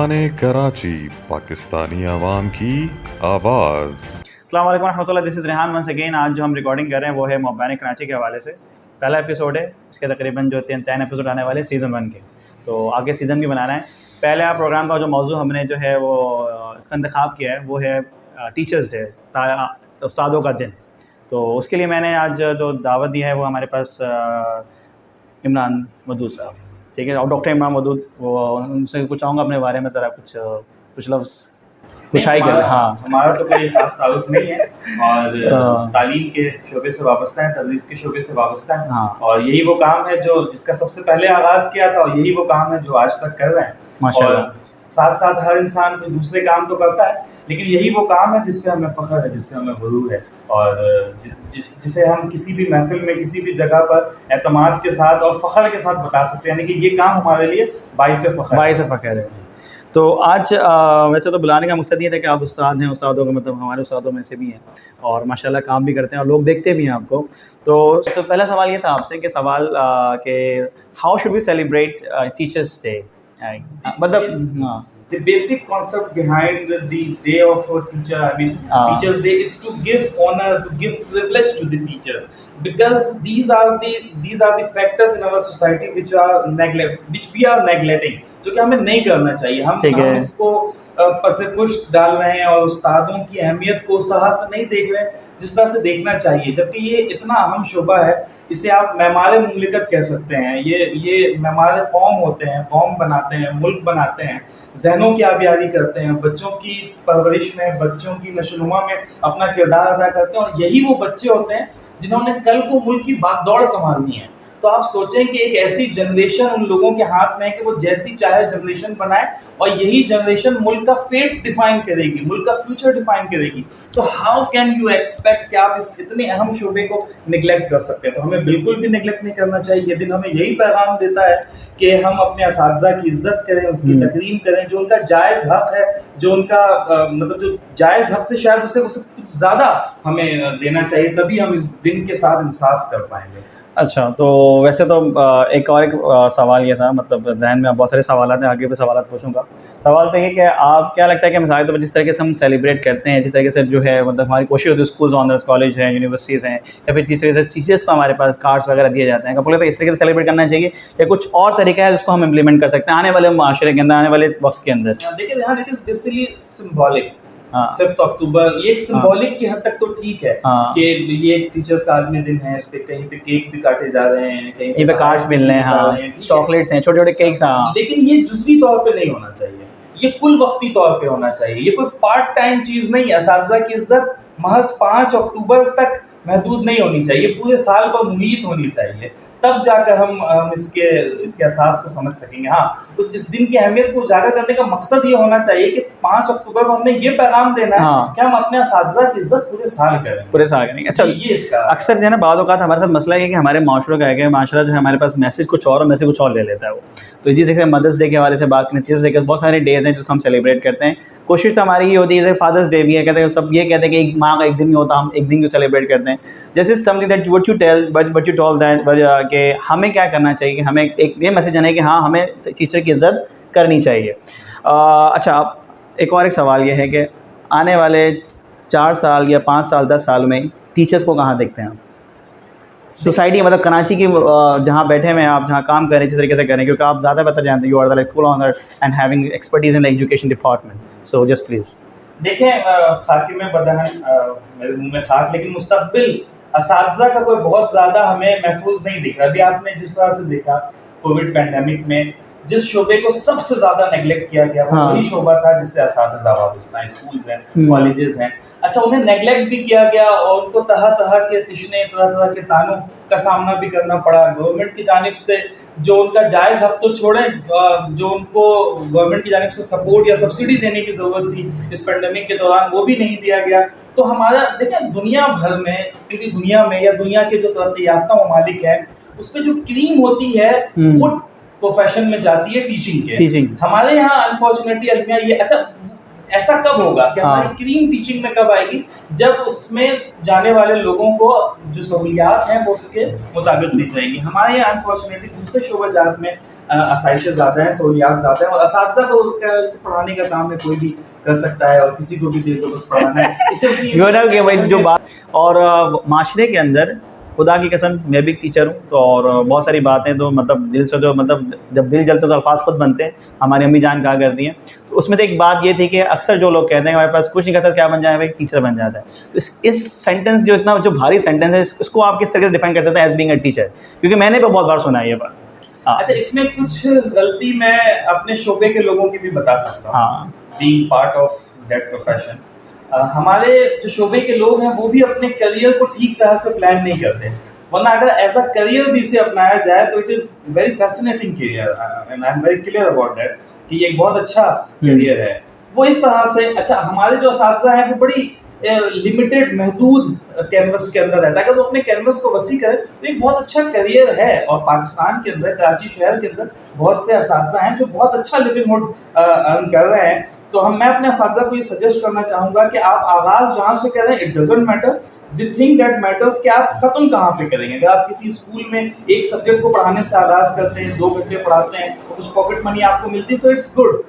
مبین کراچی، پاکستانی عوام کی آواز۔ السلام علیکم ورحمۃ اللہ، دس از ریحان ونس اگین۔ آج جو ہم ریکارڈنگ کر رہے ہیں وہ ہے مبین کراچی کے حوالے سے۔ پہلا ایپیسوڈ ہے، اس کے تقریباً جو 10 ایپیسوڈ آنے والے سیزن 1 کے، تو آگے سیزن بھی بنانا ہے۔ پہلے پروگرام کا جو موضوع ہم نے جو ہے وہ اس کا انتخاب کیا ہے وہ ہے ٹیچرز ڈے، استادوں کا دن۔ تو اس کے لیے میں نے آج جو دعوت دی ہے وہ ہمارے پاس عمران ودود صاحب، ٹھیک ہے، اور ڈاکٹر عمران ودود، وہ ان سے کچھ چاہوں گا اپنے بارے میں ذرا کچھ لفظ شائع کریں۔ ہاں، ہمارا تو کوئی خاص تعلق نہیں ہے، اور تعلیم کے شعبے سے وابستہ ہے، تدریس کے شعبے سے وابستہ ہے، اور یہی وہ کام ہے جو جس کا سب سے پہلے آغاز کیا تھا، اور یہی وہ کام ہے جو آج تک کر رہے ہیں ماشاءاللہ۔ اور ساتھ ساتھ ہر انسان کوئی دوسرے کام تو کرتا ہے، لیکن یہی وہ کام ہے جس پہ ہمیں فخر ہے، جس پہ ہمیں غرور ہے، اور جسے ہم کسی بھی محفل میں کسی بھی جگہ پر اعتماد کے ساتھ اور فخر کے ساتھ بتا سکتے ہیں، یعنی کہ یہ کام ہمارے لیے باعث فخر ہے۔ تو آج ویسے تو بلانے کا مقصد یہ تھا کہ آپ استاد ہیں، استادوں کا مطلب ہمارے استادوں میں سے بھی ہیں، اور ماشاءاللہ کام بھی کرتے ہیں اور لوگ دیکھتے بھی ہیں آپ کو۔ تو پہلا سوال یہ تھا آپ سے کہ how should we celebrate teachers day? مطلب The basic concept behind the day of a teacher, I mean, Teachers' Day, is to give honor, to give privilege to the teachers, because these are the factors in our society which we are neglecting, جو کہ ہمیں نہیں کرنا چاہیے۔ ہم اس کو پس پشت ڈال رہے ہیں اور استادوں کی اہمیت کو اس طرح سے نہیں دیکھ رہے ہیں جس طرح سے دیکھنا چاہیے، جبکہ یہ اتنا اہم شعبہ ہے۔ اسے آپ معمار مملکت کہہ سکتے ہیں، یہ معمار قوم ہوتے ہیں، قوم بناتے ہیں، ملک بناتے ہیں، ذہنوں کی آبیاری کرتے ہیں، بچوں کی پرورش میں، بچوں کی نشو و نما میں اپنا کردار ادا کرتے ہیں، اور یہی وہ بچے ہوتے ہیں جنہوں نے کل کو ملک کی باغ دوڑ سنبھالنی ہے۔ تو آپ سوچیں کہ ایک ایسی جنریشن ان لوگوں کے ہاتھ میں ہے کہ وہ جیسی چاہے جنریشن بنائے، اور یہی جنریشن ملک کا فیٹ ڈیفائن کرے گی، ملک کا فیوچر ڈیفائن کرے گی۔ تو ہاؤ کین یو ایکسپیکٹ کہ آپ اس اتنے اہم شعبے کو نگلیکٹ کر سکتے ہیں؟ تو ہمیں بالکل بھی نگلیکٹ نہیں کرنا چاہیے۔ یہ دن ہمیں یہی پیغام دیتا ہے کہ ہم اپنے اساتذہ کی عزت کریں، اس کی تکریم کریں، جو ان کا جائز حق ہے، جو ان کا مطلب جو جائز حق سے شاید اسے کچھ زیادہ ہمیں دینا چاہیے، تبھی ہم اس دن کے ساتھ انصاف کر پائیں گے۔ اچھا، تو ویسے تو ایک سوال یہ تھا، مطلب ذہن میں بہت سارے سوالات ہیں، آگے بھی سوالات پوچھوں گا۔ سوال تو یہ کہ آپ کیا لگتا ہے کہ مثال کے طور پر جس طریقے سے ہم سیلیبریٹ کرتے ہیں، جس طریقے سے جو ہے مطلب ہماری کوشش ہوتی ہے، اسکولز آنرز کالج ہیں، یونیورسٹیز ہیں، یا پھر جس طریقے سے ٹیچرس کو ہمارے پاس کارڈس وغیرہ دیے جاتے ہیں، آپ کو لگتا ہے اس طریقے سے سیلیبریٹ کرنا چاہیے یا کچھ اور طریقہ ہے جس کو ہم امپلیمنٹ کر سکتے ہیں آنے والے معاشرے کے اندر، آنے والے وقت کے اندر؟ دیکھیں یہاں اٹ از بیسیکلی سمبولک۔ 5 اکتوبر یہ ایک سمبولک کی حد تک تو ٹھیک ہے کہ یہ ایک ٹیچرس کا عالمی دن ہے، اس پہ کہیں پہ کیک بھی کاٹے جا رہے ہیں، کہیں پہ کارڈس مل رہے ہیں، چاکلیٹس ہیں، چھوٹے چھوٹے کیکس ہیں، لیکن یہ جزوی طور پہ نہیں ہونا چاہیے، یہ کل وقتی طور پہ ہونا چاہیے، یہ کوئی پارٹ ٹائم چیز نہیں ہے۔ اساتذہ کی عزت محض 5 اکتوبر تک محدود نہیں ہونی چاہیے، پورے سال پر محیط ہونی چاہیے، تب جا کر ہم اس کے اساس کو سمجھ سکیں گے۔ ہاں، اس دن کی اہمیت کو اجاگر کرنے کا مقصد یہ ہونا چاہیے کہ 5 اکتوبر کو ہم نے یہ پیغام دینا ہے کہ ہم اپنے اساتذہ کی عزت پورے سال کریں۔ اچھا، اکثر جو ہے نا بعض اوقات ہمارے ساتھ مسئلہ یہ ہے کہ ہمارے معاشرے کا ہے کہ معاشرہ جو ہے ہمارے پاس میسج کچھ اور میسج کچھ اور لے لیتا ہے وہ۔ تو جس جیسے مدرس ڈے کے حوالے سے بات کریں، ٹیچرس ڈے کے بہت سارے ڈیز ہیں جس کو ہم سیلیبریٹ کرتے ہیں۔ کوشش تو ہماری یہ ہوتی ہے، جیسے فادرس ڈے بھی ہے، کہتے ہیں سب یہ کہتے ہیں کہ ایک ماں کا ایک دن نہیں ہوتا، ہم ایک دن کیوں سیلیبریٹ کرتے ہیں؟ جیسے something that what you told that کہ ہمیں کیا کرنا چاہیے کہ ہمیں ایک یہ میسج آنا ہے کہ ہاں ہمیں ٹیچر کی عزت کرنی چاہیے۔ اچھا، ایک اور سوال یہ ہے کہ آنے والے 4 سال یا 5 سال 10 سال میں ٹیچرس کو کہاں دیکھتے ہیں آپ سوسائٹی؟ مطلب کراچی کی جہاں بیٹھے ہوئے ہیں آپ، جہاں کام کریں جس طریقے سے کریں، کیونکہ آپ زیادہ بہتر جانتے ہیں، you are the school owner and having expertise in education department, so just please. دیکھیں، خاتم بدہن میرے منہ میں خاک، لیکن مستقبل اساتذہ کا کوئی بہت زیادہ ہمیں محفوظ نہیں دکھ رہا۔ ابھی آپ نے جس طرح سے دیکھا کووڈ پینڈیمک میں جس شعبے کو سب سے زیادہ نیگلیکٹ کیا گیا وہ وہی شعبہ تھا جس سے اساتذہ وابستہ ہیں، اسکولز ہیں، کالجز ہیں۔ اچھا، انہیں نیگلیکٹ بھی کیا گیا اور ان کو طرح طرح کے تشنے، طرح طرح کے تانوں کا سامنا بھی کرنا پڑا گورنمنٹ کی جانب سے، جو ان کا جائز حق تو چھوڑیں، جو ان کو گورنمنٹ کی جانب سے سپورٹ یا سبسڈی دینے کی ضرورت تھی اس پینڈیمک کے دوران، وہ بھی نہیں دیا گیا۔ تو ہمارا دیکھیں دنیا بھر میں، کیونکہ دنیا میں یا دنیا کے جو ترقی یافتہ ممالک ہیں اس پہ جو کریم ہوتی ہے وہ پروفیشن میں جاتی ہے ٹیچنگ کے۔ ہمارے یہاں انفارچونیٹلی المیہ یہ، اچھا ایسا کب ہوگا کہ ہماری کریم ٹیچنگ میں کب آئے گی؟ جب اس میں جانے والے لوگوں کو جو سہولیات ہیں وہ اس کے مطابق دی جائیں گی. ہمارے یہاں انفارچونیٹلی دوسرے شعبہ جات میں آسائشیں زیادہ ہیں, سہولیات زیادہ ہیں, اور اساتذہ کو پڑھانے کا کام ہے کوئی بھی کر سکتا ہے اور کسی کو بھی دے دو بس پڑھانا ہے. اس سے جو بات اور معاشرے کے اندر خدا کی قسم میں بھی ٹیچر ہوں تو اور بہت ساری باتیں تو مطلب دل سے جو مطلب جب دل جلتے تو الفاظ خود بنتے ہیں, ہماری امی جان کہا کرتی ہیں. تو اس میں سے ایک بات یہ تھی کہ اکثر جو لوگ کہتے ہیں ہمارے پاس کچھ نہیں کرتا کیا بن جائے بھائی ٹیچر بن جاتا ہے. تو اس سینٹینس جو اتنا جو بھاری سینٹینس ہے اس کو آپ کس طرح سے ڈیفائن کر سکتے ہیں ایز بینگ اے ٹیچر, کیونکہ میں نے بھی بہت بار سنا ہے یہ بات. اچھا, اس میں کچھ غلطی میں اپنے شعبے کے لوگوں کی بھی بتا سکتا ہوں. ہاں, being part of that profession, ہمارے جو شعبے کے لوگ ہیں وہ بھی اپنے کریئر کو ٹھیک طرح سے پلان نہیں کرتے, ورنہ اگر ایز اے کریئر بھی اسے اپنایا جائے تو it is very fascinating career, and I am very clear about that کہ یہ ایک بہت اچھا کیریئر ہے. وہ اس طرح سے, اچھا ہمارے جو اساتذہ ہیں وہ بڑی لمیٹڈ محدود کینوس کے اندر رہتا ہے, اگر وہ اپنے کینوس کو وسیع کرے تو ایک بہت اچھا کریئر ہے. اور پاکستان کے اندر کراچی شہر کے اندر بہت سے اساتذہ ہیں جو بہت اچھا لیونگ ہوڈ ارن کر رہے ہیں. تو میں اپنے اساتذہ کو یہ سجیسٹ کرنا چاہوں گا کہ آپ آغاز جہاں سے کریں, it doesn't matter, the thing that matters کہ آپ ختم کہاں پہ کریں گے. اگر آپ کسی اسکول میں ایک سبجیکٹ کو پڑھانے سے آغاز کرتے ہیں, 2 گھنٹے پڑھاتے ہیں اور کچھ پاکٹ منی آپ کو ملتی ہے, سو اٹس گڈ.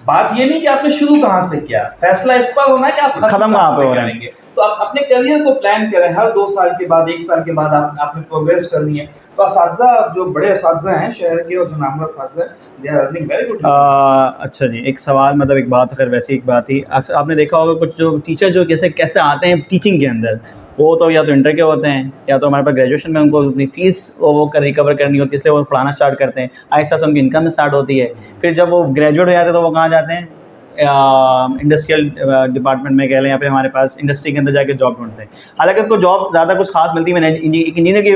بات یہ نہیں کہ آپ نے شروع کہاں سے کیا, فیصلہ اس پر ہونا ہے کہ آپ ختم کہاں پہ کریں گے. تو آپ اپنے کریئر کو پلان کریں, ہر 2 سال کے بعد 1 سال کے بعد آپ نے پروگریس کرنی ہے. تو اساتذہ جو بڑے اساتذہ ہیں شہر کے اور جو نامور اساتذہ ہیں they are earning very good. اچھا جی, ایک سوال مطلب ایک بات اگر ویسی ایک بات تھی, اکثر آپ نے دیکھا ہوگا کچھ جو ٹیچر جو کیسے آتے ہیں ٹیچنگ کے اندر, وہ تو یا تو انٹر کے ہوتے ہیں یا تو ہمارے پاس گریجویشن میں ان کو اپنی فیس وہ ریکور کرنی ہوتی ہے, اس لیے وہ پڑھانا اسٹارٹ کرتے ہیں. آہستہ آہستہ ان کی انکم اسٹارٹ ہوتی ہے. پھر جب وہ گریجویٹ ہو جاتے ہیں تو وہ کہاں جاتے ہیں, انڈسٹریل ڈپارٹمنٹ میں کہہ لیں یا پھر ہمارے پاس انڈسٹری کے اندر جا کے جاب ڈھونڈتے ہیں. حالانکہ ان کو جاب زیادہ کچھ خاص ملتی ہے. ایک انجینئر کی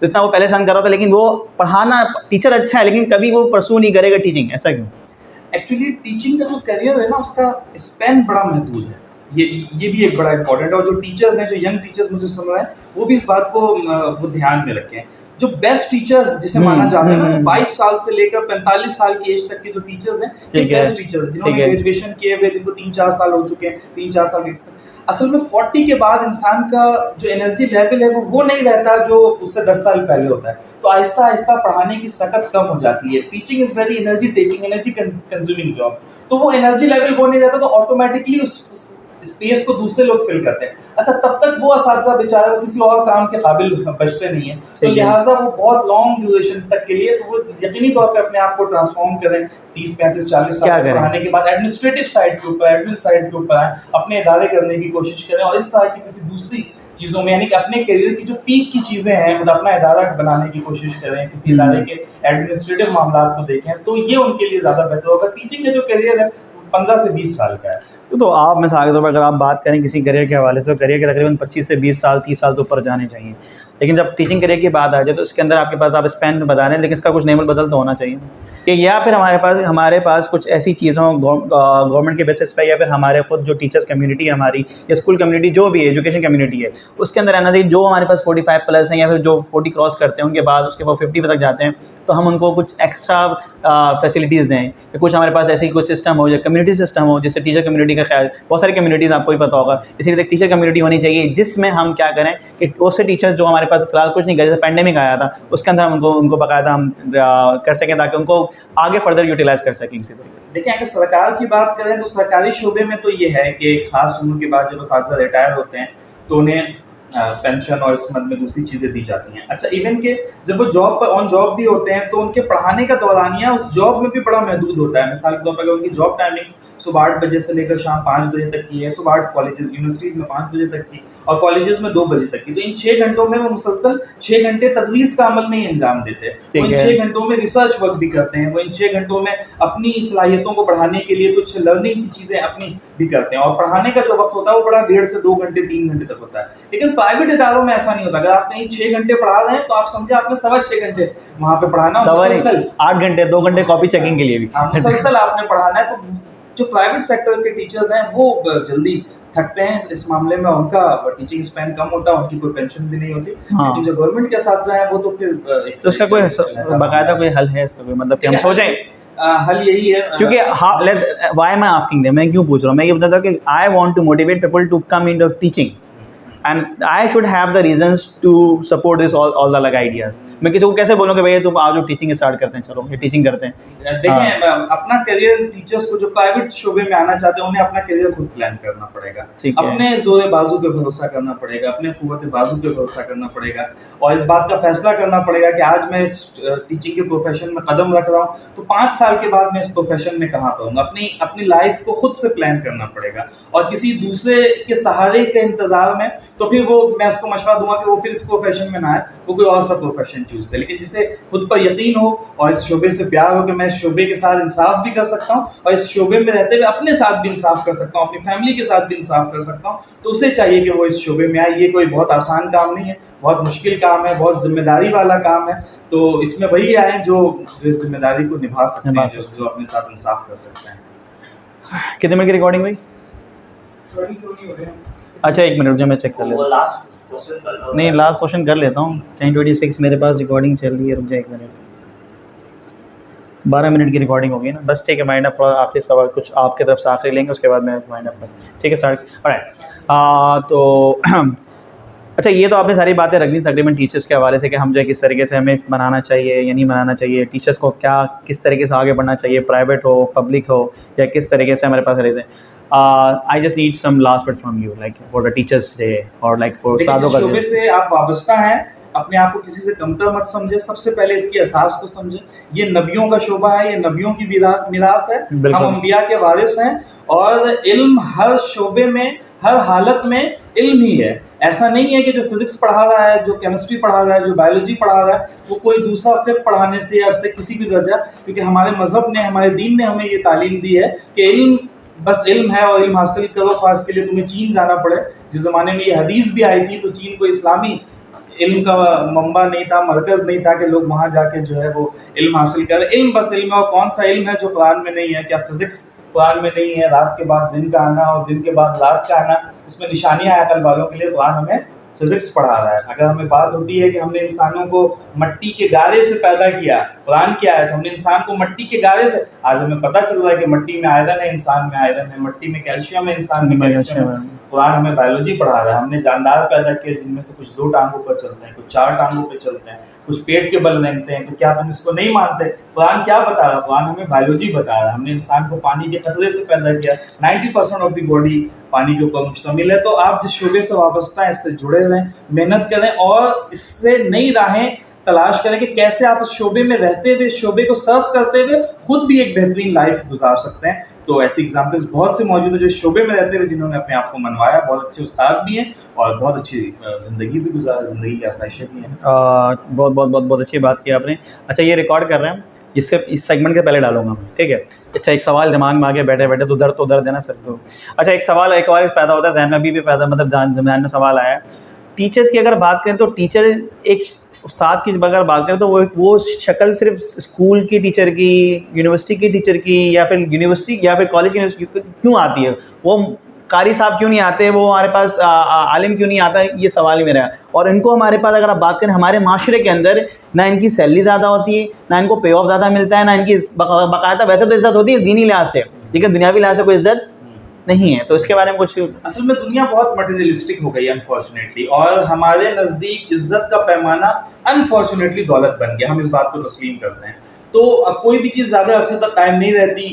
تو اتنا وہ پہلے سن کر رہا تھا, لیکن وہ پڑھانا ٹیچر اچھا ہے لیکن کبھی وہ پرسو نہیں کرے گا ٹیچنگ. ایسا کیوں؟ ایکچولی ٹیچنگ کا جو کریئر ہے نا اس کا اسپین بڑا محدود ہے, یہ بھی ایک بڑا امپورٹنٹ ہے. اور جو ٹیچرز ہیں, جو ینگ ٹیچرز مجھے سن رہے ہیں, وہ بھی اس بات کو وہ دھیان میں رکھیں. جو بیسٹ ٹیچر جسے مانا جاتا ہے نا, 22 سال سے لے کر 45 سال کی ایج تک کے جو ٹیچرز ہیں, یہ بیسٹ ٹیچر جنہوں نے گریجویشن کیے ہوئے, جن کو 3-4 سال ہو چکے ہیں, 3-4 سال کے. اصل میں 40 کے بعد انسان کا جو انرجی لیول ہے وہ نہیں رہتا جو اس سے 10 سال پہلے ہوتا ہے. تو آہستہ آہستہ پڑھانے کی سخت کم ہو جاتی ہے. Teaching is very energy taking, energy consuming job. تو وہ انرجی لیول وہ نہیں رہتا, تو آٹومیٹکلی اس اسپیس کو دوسرے لوگ فل کرتے ہیں. اچھا, تب تک وہ اساتذہ بیچارے وہ کسی اور کام کے قابل بچتے نہیں ہیں, تو لہٰذا وہ بہت لانگ ڈیوریشن تک کے لیے تو وہ یقینی طور پہ اپنے آپ کو ٹرانسفارم کریں. 30-35-40 سال پڑھانے کے بعد ایڈمنسٹریٹو سائڈ کے اوپر, ایڈمن سائڈ کے اوپر آئیں, اپنے ادارے کرنے کی کوشش کریں, اور اس طرح کی کسی دوسری چیزوں میں, یعنی کہ اپنے کیریئر کی جو پیک کی چیزیں ہیں, مطلب اپنا ادارہ بنانے کی کوشش کریں, کسی ادارے کے ایڈمنسٹریٹو معاملات کو دیکھیں, تو یہ ان کے لیے زیادہ بہتر ہوگا. ٹیچنگ کا جو کیریئر ہے 15 سے 20 سال کا ہے. تو آپ مثال کے طور پر اگر آپ بات کریں کسی کریئر کے حوالے سے, کریئر کے تقریباً 25 سے 20 سال 30 سال تو اوپر جانے چاہیے. لیکن جب ٹیچنگ کریئر کی بات آ جائے تو اس کے اندر آپ کے پاس آپ اسپین میں بتا رہے ہیں, لیکن اس کا کچھ نیم البدل تو ہونا چاہیے کہ یا پھر ہمارے پاس کچھ ایسی چیزوں گورنمنٹ کے بیسس پہ, یا پھر ہمارے خود جو ٹیچرس کمیونٹی ہے ہماری, یا اسکول کمیونٹی جو بھی ہے, ایجوکیشن کمیونٹی ہے, اس کے اندر رہنا چاہیے. جو ہمارے پاس 45+ ہیں یا پھر جو 40 کراس کرتے ہیں, ان کے بعد اس کے بعد 50 تک جاتے ہیں, تو ہم ان کو کچھ ایکسٹرا فیسلٹیز دیں, کہ کچھ ہمارے پاس ایسی کوئی سسٹم ہو, یا کمیونٹی سسٹم ہو, جس سے ٹیچر کمیونٹی کا خیال, بہت ساری کمیونٹیز آپ کو بھی پتہ ہوگا, اسی لیے ایک ٹیچر کمیونٹی ہونی چاہیے جس میں ہم کیا کریں کہ اس سے ٹیچرز جو ہمارے پاس فی الحال کچھ نہیں کرے, جیسے پینڈیمک آیا تھا, اس کے اندر ہم ان کو باقاعدہ ہم کر سکیں تاکہ ان کو آگے فردر یوٹیلائز کر سکیں کسی طریقے. دیکھیں, اگر سرکار کی بات کریں تو سرکاری شعبے میں تو یہ ہے کہ ایک خاص عمر کے بعد جب اساتذہ ریٹائر ہوتے ہیں تو انہیں پینشن اور اس مد میں دوسری چیزیں دی جاتی ہیں. اچھا, ایون کہ جب وہ جاب پر آن جاب بھی ہوتے ہیں تو ان کے پڑھانے کا دورانیہ اس جاب میں بھی بڑا محدود ہوتا ہے. مثال کے طور پر اگر ان کی جاب ٹائمنگس صبح 8 بجے سے لے کر شام 5 بجے تک کی ہے, صبح 8 کالجز یونیورسٹیز میں 5 بجے تک کی اور کالجز میں 2 بجے تک کی, تو ان 6 گھنٹوں میں وہ مسلسل 6 گھنٹے تدریس کا عمل نہیں انجام دیتے. وہ ان 6 گھنٹوں میں ریسرچ ورک بھی کرتے ہیں, وہ ان 6 گھنٹوں میں اپنی صلاحیتوں کو بڑھانے کے لیے کچھ لرننگ کی چیزیں اپنی بھی کرتے ہیں. اور پڑھانے کا جو وقت ہوتا ہے وہ بڑا 1.5 سے 2 گھنٹے 3 گھنٹے تک ہوتا ہے. لیکن پرائیویٹ اداروں میں ایسا نہیں ہوتا. اگر آپ کہیں 6 گھنٹے پڑھا رہے ہیں تو آپ سمجھے آپ نے 6.25 گھنٹے وہاں پہ پڑھانا, مسلسل 8 گھنٹے 2 گھنٹے کاپی چیکنگ کے لیے بھی مسلسل آپ نے پڑھانا ہے. تو جو پرائیویٹ سیکٹر کے ٹیچرز ہیں وہ جلدی تھکتے ہیں اس معاملے میں, ان کا ٹیچنگ اسپین کم ہوتا ہے, ان کی کوئی پینشن بھی نہیں ہوتی. لیکن جو گورنمنٹ کے اساتذہ ہیں وہ تو پھر تو اس کا کوئی باقاعدہ کوئی حل ہے اس کا کوئی, مطلب کہ ہم سوچیں حل یہی ہے کیونکہ وائی ایم آئی آسکنگ دیم, میں کیوں پوچھ رہا ہوں, میں یہ بتاتا ہوں کہ I want to motivate people to come into teaching and I should have the reasons to support this all the like ideas. میں کسی کو کیسے بولوں کہ بھائی تم آج ٹیچنگ اسٹارٹ کرتے ہیں, چلو یہ ٹیچنگ کرتے ہیں. دیکھیں اپنا کیریئر ٹیچرس کو جو پرائیویٹ شعبے میں آنا چاہتے ہیں انہیں اپنا کیریئر خود پلان کرنا پڑے گا, اپنے زور بازو پہ بھروسہ کرنا پڑے گا, اپنے قوت بازو پہ بھروسہ کرنا پڑے گا, اور اس بات کا فیصلہ کرنا پڑے گا کہ آج میں اس ٹیچنگ کے پروفیشن میں قدم رکھ رہا ہوں تو 5 سال کے بعد میں اس پروفیشن میں کہاں پہ ہوں گا. اپنی لائف کو خود سے پلان کرنا پڑے گا, اور کسی دوسرے کے سہارے کے انتظار میں تو پھر وہ میں اس کو مشورہ دوں گا کہ وہ پھر اس پروفیشن میں نہ آئے, وہ کوئی اور سا پروفیشن چوز کرے. لیکن جسے خود پر یقین ہو اور اس شعبے سے پیار ہو کہ میں اس شعبے کے ساتھ انصاف بھی کر سکتا ہوں اور اس شعبے میں رہتے ہوئے اپنے ساتھ بھی انصاف کر سکتا ہوں, اپنی فیملی کے ساتھ بھی انصاف کر سکتا ہوں, تو اسے چاہیے کہ وہ اس شعبے میں آئے. یہ کوئی بہت آسان کام نہیں ہے, بہت مشکل کام ہے, بہت ذمہ داری والا کام ہے. تو اس میں وہی آئیں جو اس ذمہ داری کو نبھا سکتے ہیں, جو اپنے ساتھ انصاف کر سکتے ہیں. کتنے منٹ کی ریکارڈنگ ہوئی؟ اچھا 1 منٹ جو میں چیک کر لیتا ہوں. نہیں لاسٹ کوشچن کر لیتا ہوں. 10:26 میرے پاس ریکارڈنگ چل رہی ہے, رک جائے 1 منٹ. 12 منٹ کی ریکارڈنگ ہوگی نا, بس ٹھیک ہے. مائنڈ اپ آخری سوال کچھ آپ کی طرف سے آخری لیں گے, اس کے بعد میں مائنڈ اپ ٹھیک ہے سر. تو اچھا یہ تو آپ نے ساری باتیں رکھ دی تقریباً ٹیچرس کے حوالے سے کہ ہم جو ہے کس طریقے سے ہمیں بنانا چاہیے یا نہیں بنانا چاہیے, ٹیچرس کو کیا کس طریقے سے آگے بڑھنا چاہیے, پرائیویٹ ہو پبلک ہو یا کس طریقے سے ہمارے پاس رہتے ہیں. I just need some last word from you, like for the Teachers Day or like for استادوں کا. شعبے سے آپ وابستہ ہیں, اپنے آپ کو کسی سے کمتر مت سمجھے. سب سے پہلے اس کی اساس کو سمجھیں. یہ نبیوں کا شعبہ ہے, یہ نبیوں کی میراث ہے, ہم انبیاء کے وارث ہیں, اور علم ہر شعبے میں ہر حالت میں علم ہی ہے. ایسا نہیں ہے کہ جو فزکس پڑھا رہا ہے, جو کیمسٹری پڑھا رہا ہے, جو بایولوجی پڑھا رہا ہے وہ کوئی دوسرا فقہ پڑھانے سے یا اس سے کسی بھی درجہ, کیونکہ ہمارے مذہب نے, ہمارے دین نے ہمیں یہ تعلیم دی ہے کہ علم بس علم ہے اور علم حاصل کرو. خاص کے لیے تمہیں چین جانا پڑے. جس زمانے میں یہ حدیث بھی آئی تھی تو چین کوئی اسلامی علم کا منبع نہیں تھا, مرکز نہیں تھا کہ لوگ وہاں جا کے جو ہے وہ علم حاصل کریں. علم بس علم ہے, اور کون سا علم ہے جو قرآن میں نہیں ہے؟ کیا فزکس قرآن میں نہیں ہے؟ رات کے بعد دن کا آنا اور دن کے بعد رات کا آنا, اس میں نشانیاں ہیں عقل والوں کے لیے. قرآن ہمیں فزکس پڑھا رہا ہے. اگر ہمیں بات ہوتی ہے کہ ہم نے انسانوں کو مٹی کے گارے سے پیدا کیا, قرآن کیا ہے؟ تو ہم نے انسان کو مٹی کے گارے سے, آج ہمیں پتہ چل رہا ہے کہ مٹی میں آئرن ہے, انسان میں آئرن ہے, مٹی میں کیلشیم ہے, انسان میں کیلشیم ہے. قرآن ہمیں بایولوجی پڑھا رہا ہے. ہم نے جاندار پیدا کیے جن میں سے کچھ 2 ٹانگوں پر چلتے ہیں, کچھ 4 ٹانگوں پہ چلتے ہیں, کچھ پیٹ کے بل رینگتے ہیں. تو کیا تم اس کو نہیں مانتے؟ قرآن کیا بتا رہا ہے؟ قرآن ہمیں بایولوجی بتا رہا ہے. ہم نے انسان کو پانی کے قطرے سے پیدا کیا. 90% آف دی باڈی پانی کے اوپر مشتمل ہے. تو آپ جس شعبے سے وابستہ ہیں اس سے جڑے رہیں, محنت کریں, اور اس سے نئی راہیں تلاش کریں کہ کیسے آپ اس شعبے میں رہتے ہوئے, اس شعبے کو سرو کرتے ہوئے خود بھی ایک بہترین لائف گزار سکتے ہیں. تو ایسی ایگزامپلس بہت سے موجود ہیں جو اس شعبے میں رہتے ہوئے جنہوں نے اپنے آپ کو منوایا. بہت اچھے استاد بھی ہیں اور بہت اچھی زندگی بھی گزاری, زندگی کی آسائشیں بھی ہیں. بہت بہت بہت بہت اچھی بات کی آپ نے. اچھا یہ ریکارڈ کر رہے ہیں, اس سے اس سیگمنٹ کے پہلے ڈالوں گا میں, ٹھیک ہے؟ اچھا ایک سوال دماغ میں آگے بیٹھے بیٹھے تو درد ہے نا سر. تو اچھا ایک سوال ایک اور پیدا ہوتا ہے ذہن میں, ابھی بھی پیدا, مطلب ذہن میں سوال آیا ہے. ٹیچرس کی اگر بات کریں تو ٹیچر ایک استاد کی اگر بات کریں تو وہ شکل صرف اسکول کی ٹیچر کی, یونیورسٹی کی ٹیچر کی, یا پھر یونیورسٹی یا پھر کالج کی کیوں آتی ہے؟ وہ قاری صاحب کیوں نہیں آتے, وہ ہمارے پاس عالم کیوں نہیں آتا؟ یہ سوال ہی میرا ہے. اور ان کو ہمارے پاس اگر آپ بات کریں ہمارے معاشرے کے اندر, نہ ان کی سیلری زیادہ ہوتی ہے, نہ ان کو پے آف زیادہ ملتا ہے, نہ ان کی باقاعدہ ویسے تو عزت ہوتی ہے دینی لحاظ سے, لیکن دنیاوی لحاظ سے کوئی عزت نہیں ہے. تو اس کے بارے میں کچھ. اصل میں دنیا بہت مٹیریلسٹک ہو گئی ہے انفارچونیٹلی, اور ہمارے نزدیک عزت کا پیمانہ انفارچونیٹلی دولت بن گیا. ہم اس بات کو تسلیم کرتے ہیں. تو اب کوئی بھی چیز زیادہ عرصے تک قائم نہیں رہتی,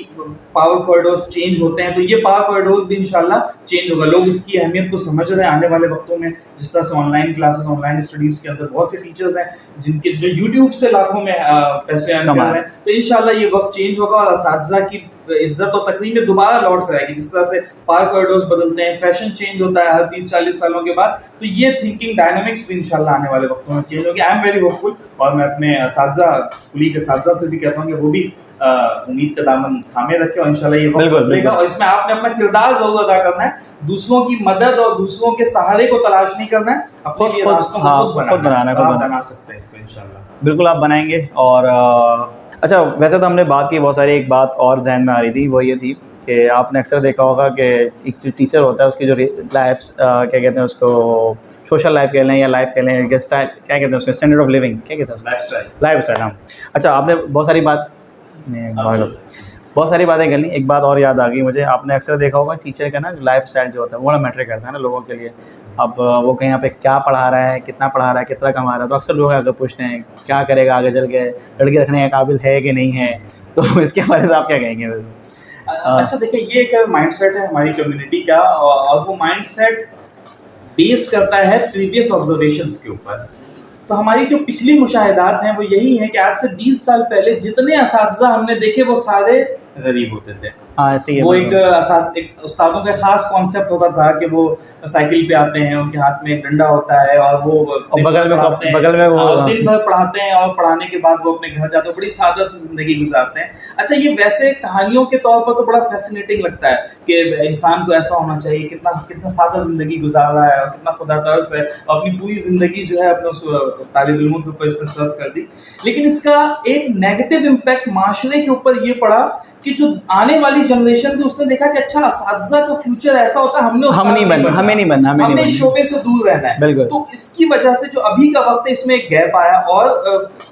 پاور کوریڈورز چینج ہوتے ہیں. تو یہ پاور کوریڈورز بھی انشاءاللہ چینج ہوگا. لوگ اس کی اہمیت کو سمجھ رہے ہیں آنے والے وقتوں میں. جس طرح سے on line classes, on line studies کے اندر بہت سے ٹیچرز ہیں جن کے جو یوٹیوب سے لاکھوں میں پیسے ارن کر رہے ہیں. تو انشاءاللہ یہ وقت چینج ہوگا اور اساتذہ کی عزت اور تقریم میں دوبارہ لوٹ کر آئے گی. جس طرح سے پاور کوریڈورز بدلتے ہیں, فیشن چینج ہوتا ہے ہر 30-40 سالوں کے بعد, تو یہ تھنکنگ ڈائنامکس بھی انشاءاللہ آنے والے وقتوں میں چینج ہوگی. آئی ایم ویری ہوپ فل, اور میں اپنے اساتذہ, کلیگ اساتذہ سے بھی کہتا ہوں کہ وہ بھی امید کا دامن تھامے رکھے, اور انشاءاللہ یہ وقت بدلے گا. اور اس میں آپ نے اپنا کردار ضرور ادا کرنا ہے. دوسروں کی مدد اور دوسروں کے سہارے کو تلاش نہیں کرنا ہے, اپنے لیے راستوں کو خود بنانا ہے. آپ بنا سکتے ہیں اس کو انشاءاللہ. بالکل آپ بنائیں گے. اور اچھا ویسے تو ہم نے بات کی بہت ساری, ایک بات اور ذہن میں آ رہی تھی, وہ یہ تھی کہ آپ نے اکثر دیکھا ہوگا کہ ایک جو ٹیچر ہوتا ہے اس کی جو لائف کیا کہتے ہیں اس کو سوشل لائف کہہ لیں یا لائف کہہ لیں یا اسٹائل کیا کہتے ہیں اس کو اسٹینڈرڈ آف لیونگ کیا کہتے ہیں لائف اسٹائل. ہاں اچھا آپ نے بہت ساری باتیں کر لیں. ایک بات اور یاد آ گئی مجھے, آپ نے اکثر دیکھا ہوگا ٹیچر کا نا جو لائف اسٹائل جو ہوتا ہے وہ بڑا میٹر کرتا ہے نا لوگوں کے لیے. اب وہ کہیں پہ کیا پڑھا رہا ہے, کتنا پڑھا رہا ہے, کتنا کما رہا ہے, تو اکثر لوگ اگر پوچھتے ہیں کیا کرے گا آگے چل کے, لڑکی رکھنے کے قابل ہے کہ نہیں ہے, تو اس کے بارے میں آپ کیا کہیں گے؟ اچھا دیکھیں, یہ ایک مائنڈ سیٹ ہے ہماری کمیونٹی کا, اور وہ مائنڈ سیٹ بیس کرتا ہے پریویس آبزرویشنس کے اوپر. تو ہماری جو پچھلی مشاہدات ہیں وہ یہی ہیں کہ آج سے 20 سال پہلے جتنے اساتذہ ہم نے دیکھے وہ سارے غریب ہوتے تھے. وہ ایک استادوں کا خاص کانسیپٹ ہوتا تھا کہ وہ سائیکل پہ آتے ہیں, ان کے ہاتھ میں ایک ڈنڈا ہوتا ہے اور وہ بغل میں دن بھر پڑھاتے ہیں اور پڑھانے کے بعد وہ اپنے گھر جاتے ہیں, بڑی سادہ سی زندگی گزارتے ہیں. اچھا یہ ویسے کہانیوں کے طور پر تو بڑا فیسینیٹنگ لگتا ہے کہ انسان کو ایسا ہونا چاہیے, کتنا سادہ زندگی گزار رہا ہے اور کتنا خدا ترس ہے, اور اپنی پوری زندگی جو ہے اپنے اس طالب علموں کے اوپر اس نے صرف کر دی. لیکن اس کا ایک نیگیٹو امپیکٹ معاشرے کے اوپر یہ پڑا کہ جو آنے والی جنریشن تھی اس نے دیکھا کہ اچھا اساتذہ کا فیوچر ایسا ہوتا ہے, ہمیں اس شعبے سے دور رہنا ہے. تو اس کی وجہ سے جو ابھی کا وقت ہے اس میں ایک گیپ آیا, اور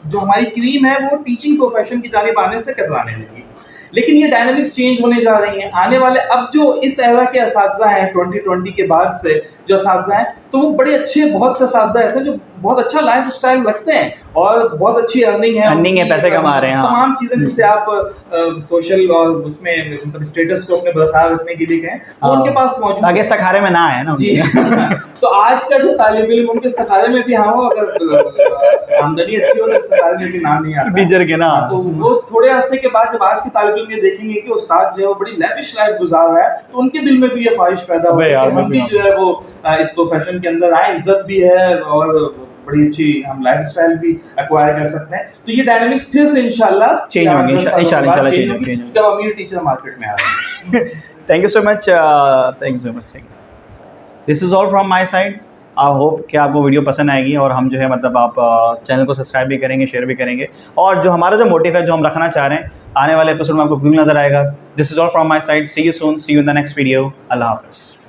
جو ہماری کریم ہے وہ ٹیچنگ پروفیشن کی جانب آنے سے کترانے لگی. لیکن یہ ڈائنامکس چینج ہونے جا رہی ہیں آنے والے, اب جو اس ایرا کے اساتذہ ہیں 2020 کے بعد سے جو اساتذہ ہیں, تو وہ بڑے اچھے, بہت سے اساتذہ ایسے ہیں جو بہت اچھا لائف اسٹائل رکھتے ہیں اور بہت اچھی ارننگ ہے, پیسے کما رہے ہیں, تمام چیزیں جس سے آپ سوشل اور اس میں اسٹیٹس کو اپنے برقرار رکھنے کے لیے کہیں وہ ان کے پاس موجود ہے, استخارے میں نہ آئے نا. جی تو آج کا جو طالب علم ان کے استخارے میں بھی ہاں اگر آمدنی اچھی ہو تو استخارے میں بھی نام نہیں آتا ٹیچر کے نا, تو وہ تھوڑے عرصے کے بعد جب آج کے طالب علم یہ دیکھیں گے کہ استاد جو ہے وہ بڑی لیوش لائف گزار رہا ہے, تو ان کے دل میں بھی یہ خواہش پیدا ہوگی کہ ہم بھی جو ہے وہ اس پروفیشن کے اندر آئیں, عزت بھی ہے اور بڑی اچھی ہم لائف اسٹائل بھی ایکوائر کر سکتے ہیں. تو یہ ڈائنامکس پھر سے انشاءاللہ چینج ہوں گی, انشاءاللہ جب امیر ٹیچر مارکیٹ میں آ رہے ہیں. Thank you so much, thank you so much. This is all from my side. I hope کہ آپ کو ویڈیو پسند آئے گی, اور ہم جو ہے مطلب آپ چینل کو سبسکرائب بھی کریں گے, شیئر بھی کریں گے, اور جو ہمارا جو موٹیو ہے جو ہم رکھنا چاہ رہے ہیں آنے والے ایپیسوڈ میں آپ کو ویو نظر آئے گا. This is all from my side. See you soon, see you in the next video. اللہ حافظ.